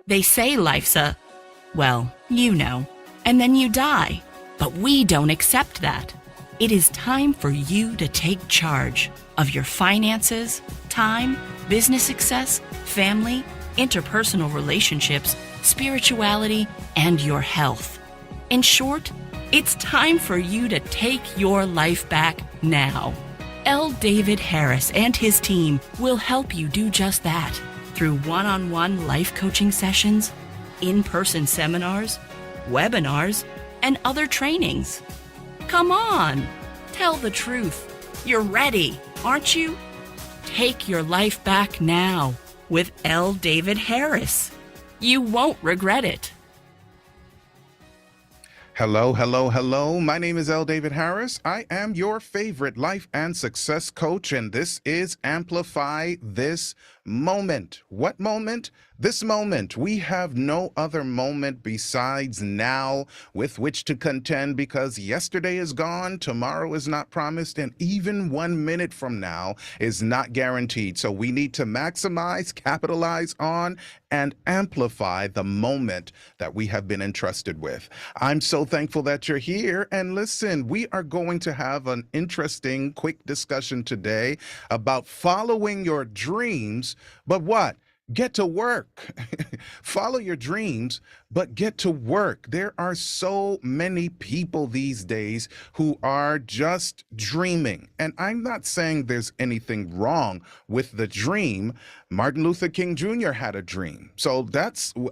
They say life's well, and then you die. But we don't accept that. It is time for you to take charge of your finances, time, business success, family, interpersonal relationships, spirituality, and your health. In short, it's time for you to take your life back now. L. David Harris and his team will help you do just that through one-on-one life coaching sessions, in-person seminars, webinars, and other trainings. Come on, tell the truth. You're ready, aren't you? Take your life back now with L. David Harris. You won't regret it. Hello, hello, hello. My name is L. David Harris. I am your favorite life and success coach, and this is Amplify This Moment. What moment? This moment. We have no other moment besides now with which to contend, because yesterday is gone, tomorrow is not promised, and even 1 minute from now is not guaranteed. So we need to maximize, capitalize on, and amplify the moment that we have been entrusted with. I'm so thankful that you're here. And listen, we are going to have an interesting, quick discussion today about following your dreams, but what? Get to work. Follow your dreams, but get to work. There are so many people these days who are just dreaming. And I'm not saying there's anything wrong with the dream. Martin Luther King Jr. had a dream. So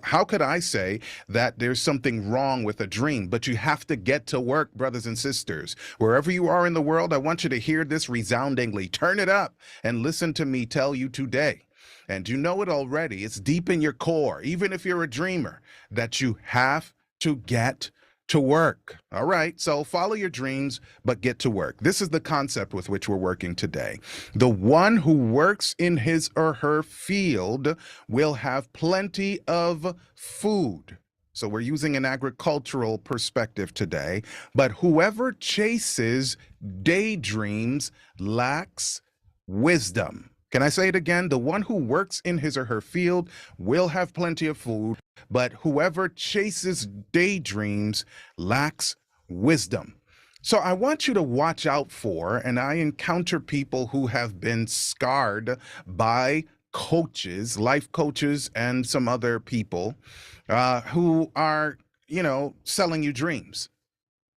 how could I say that there's something wrong with a dream? But you have to get to work, brothers and sisters. Wherever you are in the world, I want you to hear this resoundingly. Turn it up and listen to me tell you today. And you know it already. It's deep in your core, even if you're a dreamer, that you have to get to work. All right, so follow your dreams, but get to work. This is the concept with which we're working today. The one who works in his or her field will have plenty of food. So we're using an agricultural perspective today, but whoever chases daydreams lacks wisdom. Can I say it again? The one who works in his or her field will have plenty of food, but whoever chases daydreams lacks wisdom. So I want you to watch out for, and I encounter people who have been scarred by coaches, life coaches, and some other people who are, selling you dreams.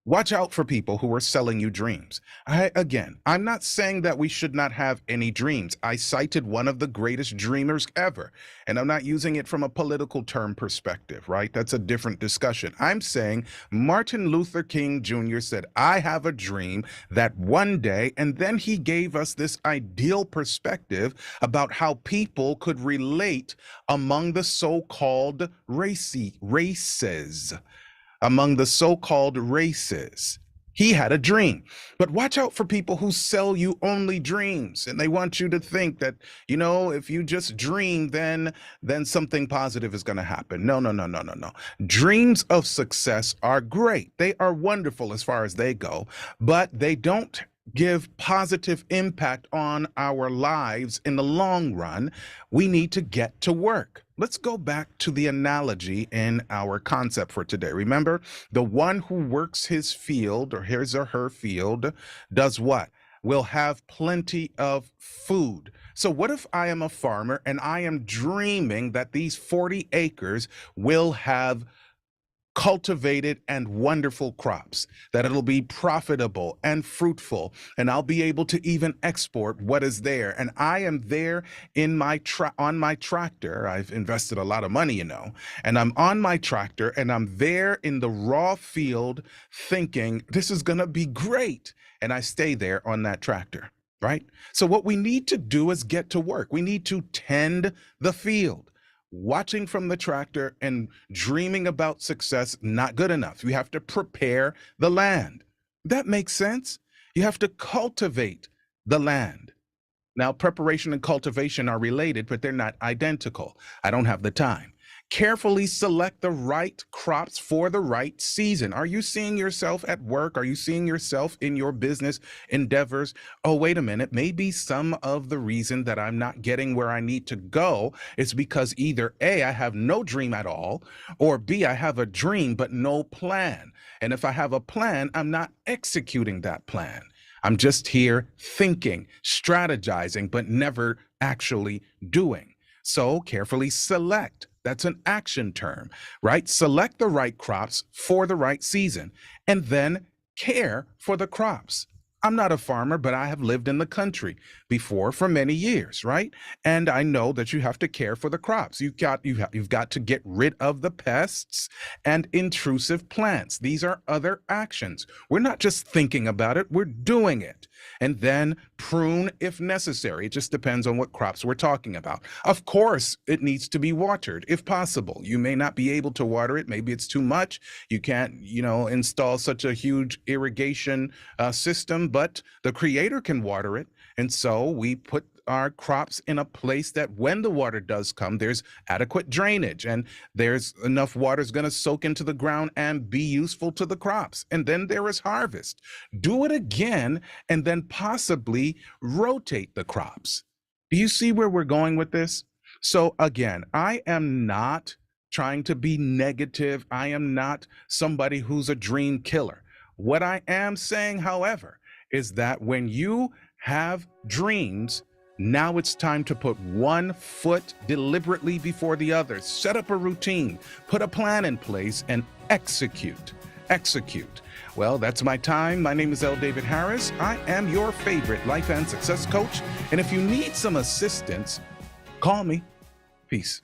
Watch out for people who are selling you dreams. I'm not saying that we should not have any dreams. I cited one of the greatest dreamers ever, and I'm not using it from a political term perspective, right? That's a different discussion. I'm saying Martin Luther King Jr. said, I have a dream that one day, and then he gave us this ideal perspective about how people could relate among the so-called races. Among the so-called races. He had a dream. But watch out for people who sell you only dreams, and they want you to think that, if you just dream, then something positive is going to happen. No. Dreams of success are great. They are wonderful as far as they go, but they don't give positive impact on our lives in the long run. We need to get to work. Let's go back to the analogy in our concept for today. Remember, the one who works his field or his or her field does what? Will have plenty of food. So what if I am a farmer and I am dreaming that these 40 acres will have cultivated and wonderful crops, that it'll be profitable and fruitful, and I'll be able to even export what is there. And I am there in on my tractor. I've invested a lot of money, and I'm on my tractor and I'm there in the raw field thinking this is going to be great. And I stay there on that tractor, right? So what we need to do is get to work. We need to tend the field. Watching from the tractor and dreaming about success, not good enough. You have to prepare the land. That makes sense. You have to cultivate the land. Now, preparation and cultivation are related, but they're not identical. I don't have the time. Carefully select the right crops for the right season. Are you seeing yourself at work? Are you seeing yourself in your business endeavors? Oh, wait a minute. Maybe some of the reason that I'm not getting where I need to go is because either A, I have no dream at all, or B, I have a dream but no plan. And if I have a plan, I'm not executing that plan. I'm just here thinking, strategizing, but never actually doing. So carefully select. That's an action term, right? Select the right crops for the right season and then care for the crops. I'm not a farmer, but I have lived in the country before for many years, right? And I know that you have to care for the crops. You've got to get rid of the pests and intrusive plants. These are other actions. We're not just thinking about it, we're doing it. And then prune if necessary. It just depends on what crops we're talking about. Of course, it needs to be watered if possible. You may not be able to water it. Maybe it's too much. You can't, install such a huge irrigation system, but the Creator can water it. And so we put our crops in a place that when the water does come, there's adequate drainage and there's enough water is going to soak into the ground and be useful to the crops. And then there is harvest. Do it again and then possibly rotate the crops. Do you see where we're going with this? So again, I am not trying to be negative. I am not somebody who's a dream killer. What I am saying, however, is that when you have dreams, now it's time to put one foot deliberately before the other. Set up a routine, put a plan in place, and execute. Execute. Well, that's my time. My name is L. David Harris. I am your favorite life and success coach. And if you need some assistance, call me. Peace.